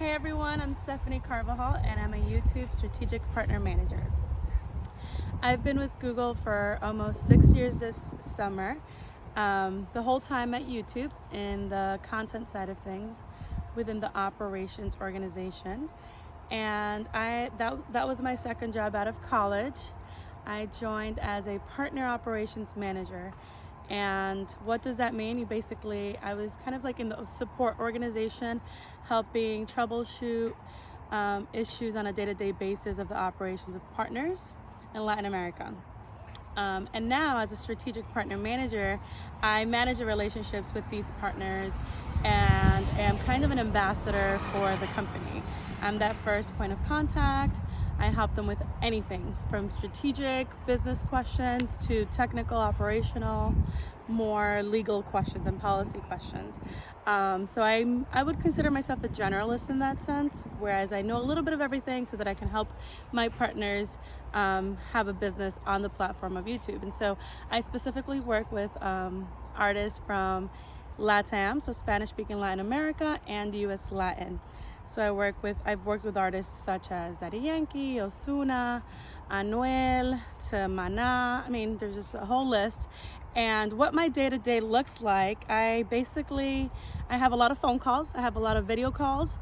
Hey everyone, I'm Stephanie Carvajal and I'm a YouTube Strategic Partner Manager. I've been with Google for almost 6 years this summer, the whole time at YouTube in the content side of things within the operations organization. And that was my second job out of college. I joined as a partner operations manager. And what does that mean? I was kind of like in the support organization, helping troubleshoot issues on a day-to-day basis of the operations of partners in Latin America. And now as a strategic partner manager, I manage the relationships with these partners and am kind of an ambassador for the company. I'm that first point of contact. I help them with anything from strategic business questions to technical, operational, more legal questions and policy questions. So I would consider myself a generalist in that sense, whereas I know a little bit of everything so that I can help my partners have a business on the platform of YouTube. And so I specifically work with artists from LATAM, so Spanish-speaking Latin America, and US Latin. So I've worked with artists such as Daddy Yankee, Ozuna, Anuel, to Mana. I mean, there's just a whole list. And what my day-to-day looks like, I have a lot of phone calls, I have a lot of video calls,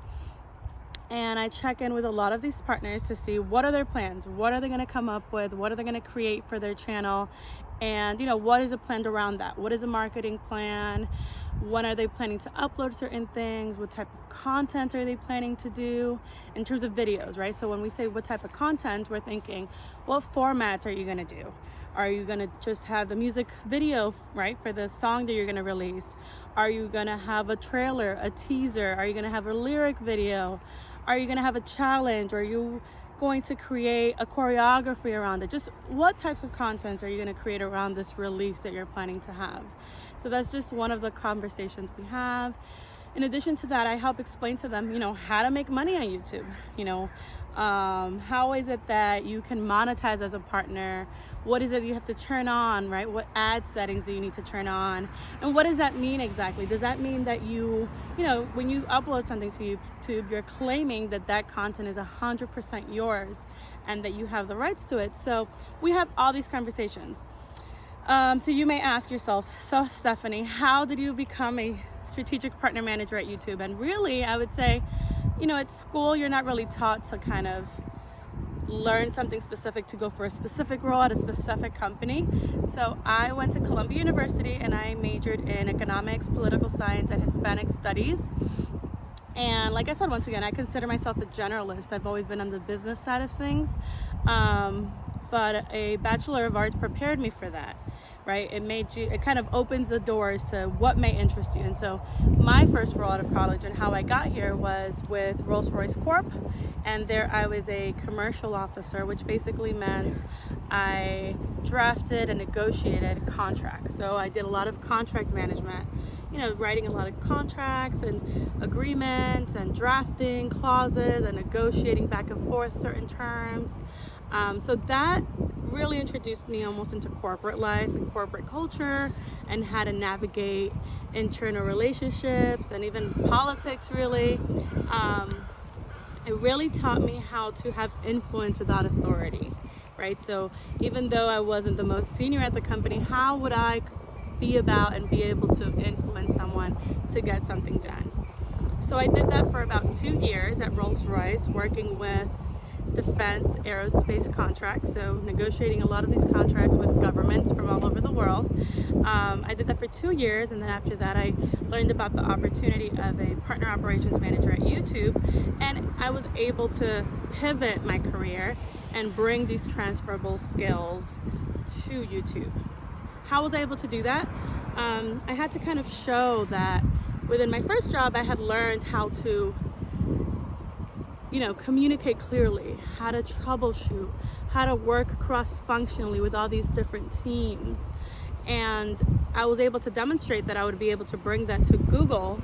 and I check in with a lot of these partners to see what are their plans, what are they going to come up with, what are they going to create for their channel, and what is a plan around that? What is a marketing plan? When are they planning to upload certain things? What type of content are they planning to do in terms of videos, right? So when we say what type of content, we're thinking, what formats are you gonna do? Are you gonna just have the music video, right, for the song that you're gonna release? Are you gonna have a trailer, a teaser? Are you gonna have a lyric video? Are you gonna have a challenge? Are you going to create a choreography around it? Just what types of content are you going to create around this release that you're planning to have? So that's just one of the conversations we have. In addition to that, I help explain to them, how to make money on YouTube. How is it that you can monetize as a partner? What is it you have to turn on, right? What ad settings do you need to turn on? And what does that mean exactly? Does that mean that when you upload something to YouTube, you're claiming that content is 100% yours and that you have the rights to it? So we have all these conversations. So you may ask yourself, so Stephanie, how did you become a strategic partner manager at YouTube? And really, I would say, at school, you're not really taught to kind of learn something specific to go for a specific role at a specific company. So I went to Columbia University and I majored in economics, political science, and Hispanic studies. And like I said, once again, I consider myself a generalist. I've always been on the business side of things. But a Bachelor of Arts prepared me for that, right? It kind of opens the doors to what may interest you. And so my first role out of college and how I got here was with Rolls-Royce Corp. And there I was a commercial officer, which basically meant I drafted and negotiated contracts. So I did a lot of contract management, writing a lot of contracts and agreements and drafting clauses and negotiating back and forth certain terms. So that really introduced me almost into corporate life and corporate culture and how to navigate internal relationships and even politics, really. It really taught me how to have influence without authority, right? So even though I wasn't the most senior at the company, how would I be about and be able to influence someone to get something done? So I did that for about 2 years at Rolls-Royce, working with defense aerospace contracts, so negotiating a lot of these contracts with governments from all over the world. I did that for 2 years, and then after that I learned about the opportunity of a partner operations manager at YouTube, and I was able to pivot my career and bring these transferable skills to YouTube. How was I able to do that? I had to kind of show that within my first job I had learned how to communicate clearly, how to troubleshoot, how to work cross-functionally with all these different teams. And I was able to demonstrate that I would be able to bring that to Google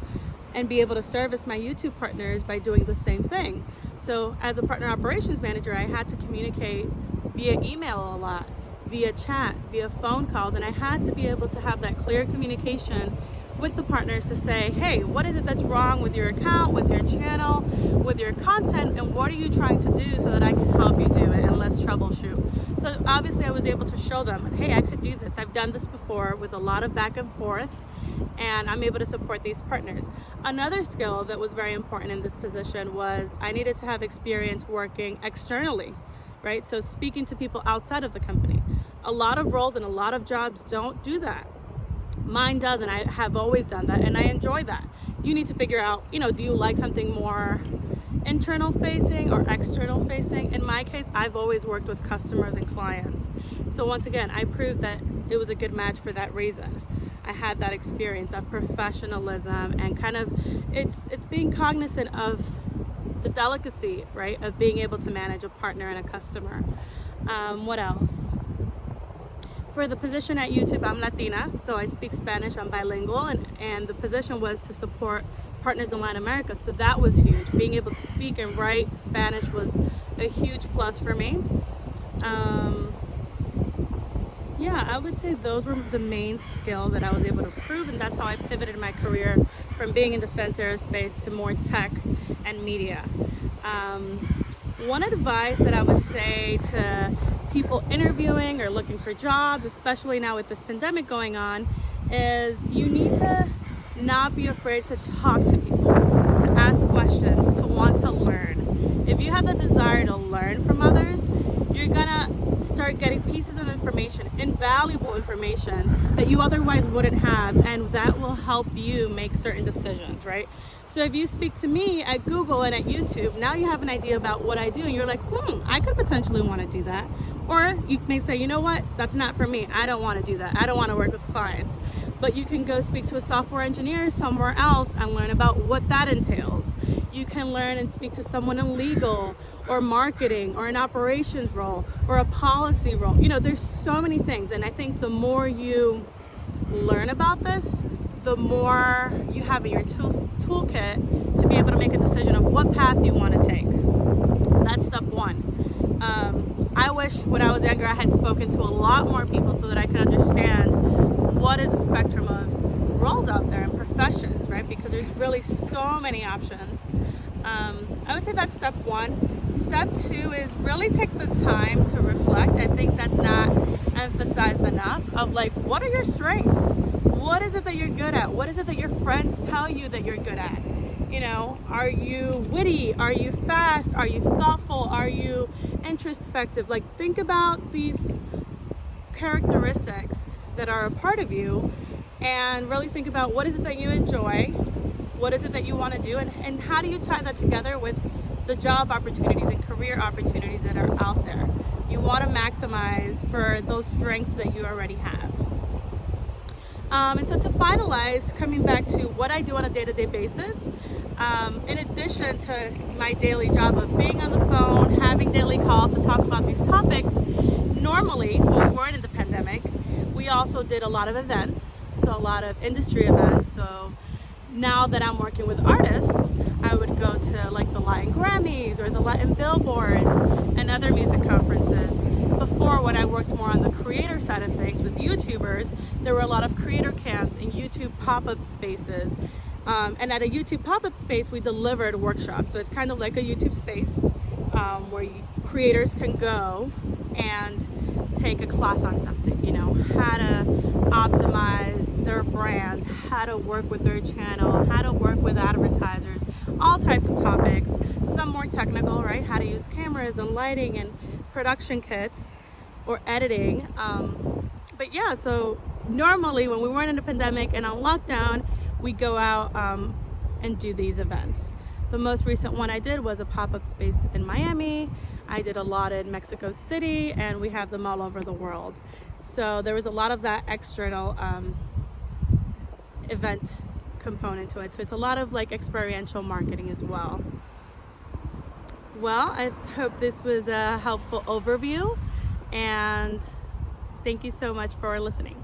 and be able to service my YouTube partners by doing the same thing. So as a partner operations manager, I had to communicate via email a lot, via chat, via phone calls, and I had to be able to have that clear communication with the partners to say, hey, what is it that's wrong with your account, with your channel, with your content, and what are you trying to do so that I can help you do it, and let's troubleshoot. So obviously I was able to show them, hey, I could do this. I've done this before with a lot of back and forth, and I'm able to support these partners. Another skill that was very important in this position was I needed to have experience working externally, right? So speaking to people outside of the company. A lot of roles and a lot of jobs don't do that. Mine does, and I have always done that, and I enjoy that. You need to figure out, do you like something more internal facing or external facing? In my case, I've always worked with customers and clients. So once again, I proved that it was a good match for that reason. I had that experience, that professionalism, and kind of it's being cognizant of the delicacy, right, of being able to manage a partner and a customer. What else? For the position at YouTube, I'm Latina, so I speak Spanish, I'm bilingual, and the position was to support partners in Latin America, so that was huge. Being able to speak and write Spanish was a huge plus for me. Yeah, I would say those were the main skills that I was able to prove, and that's how I pivoted my career from being in defense aerospace to more tech and media. One advice that I would say to people interviewing or looking for jobs, especially now with this pandemic going on, is you need to not be afraid to talk to people, to ask questions, to want to learn. If you have the desire to learn from others, you're gonna start getting pieces of information, invaluable information that you otherwise wouldn't have, and that will help you make certain decisions, right? So if you speak to me at Google and at YouTube, now you have an idea about what I do, and you're like, I could potentially want to do that. Or you may say, you know what, that's not for me. I don't want to do that. I don't want to work with clients. But you can go speak to a software engineer somewhere else and learn about what that entails. You can learn and speak to someone in legal or marketing or an operations role or a policy role. There's so many things. And I think the more you learn about this, the more you have in your toolkit to be able to make a decision of what path you want to take. That's step one. I wish when I was younger I had spoken to a lot more people so that I could understand what is the spectrum of roles out there and professions, right? Because there's really so many options. I would say that's step one. Step two is really take the time to reflect. I think that's not emphasized enough of what are your strengths? What is it that you're good at? What is it that your friends tell you that you're good at? Are you witty? Are you fast? Are you thoughtful? Are you introspective? Think about these characteristics that are a part of you and really think about what is it that you enjoy, what is it that you want to do, and how do you tie that together with the job opportunities and career opportunities that are out there. You want to maximize for those strengths that you already have. And so to finalize, coming back to what I do on a day-to-day basis, in addition to my daily job of being on the phone, having daily calls to talk about these topics, normally when we weren't in the pandemic, we also did a lot of events, so a lot of industry events. So now that I'm working with artists, I would go to the Latin Grammys or the Latin Billboards and other music conferences. Before, when I worked more on the creator side of things with YouTubers, there were a lot of creator camps and YouTube pop-up spaces. And at a YouTube pop-up space, we delivered workshops. So it's kind of like a YouTube space where creators can go and take a class on something, how to optimize their brand, how to work with their channel, how to work with advertisers, all types of topics, some more technical, right? How to use cameras and lighting and production kits or editing. But yeah, so normally when we weren't in a pandemic and on lockdown, we go out and do these events. The most recent one I did was a pop-up space in Miami. I did a lot in Mexico City, and we have them all over the world. So there was a lot of that external event component to it. So it's a lot of experiential marketing as well. Well, I hope this was a helpful overview, and thank you so much for listening.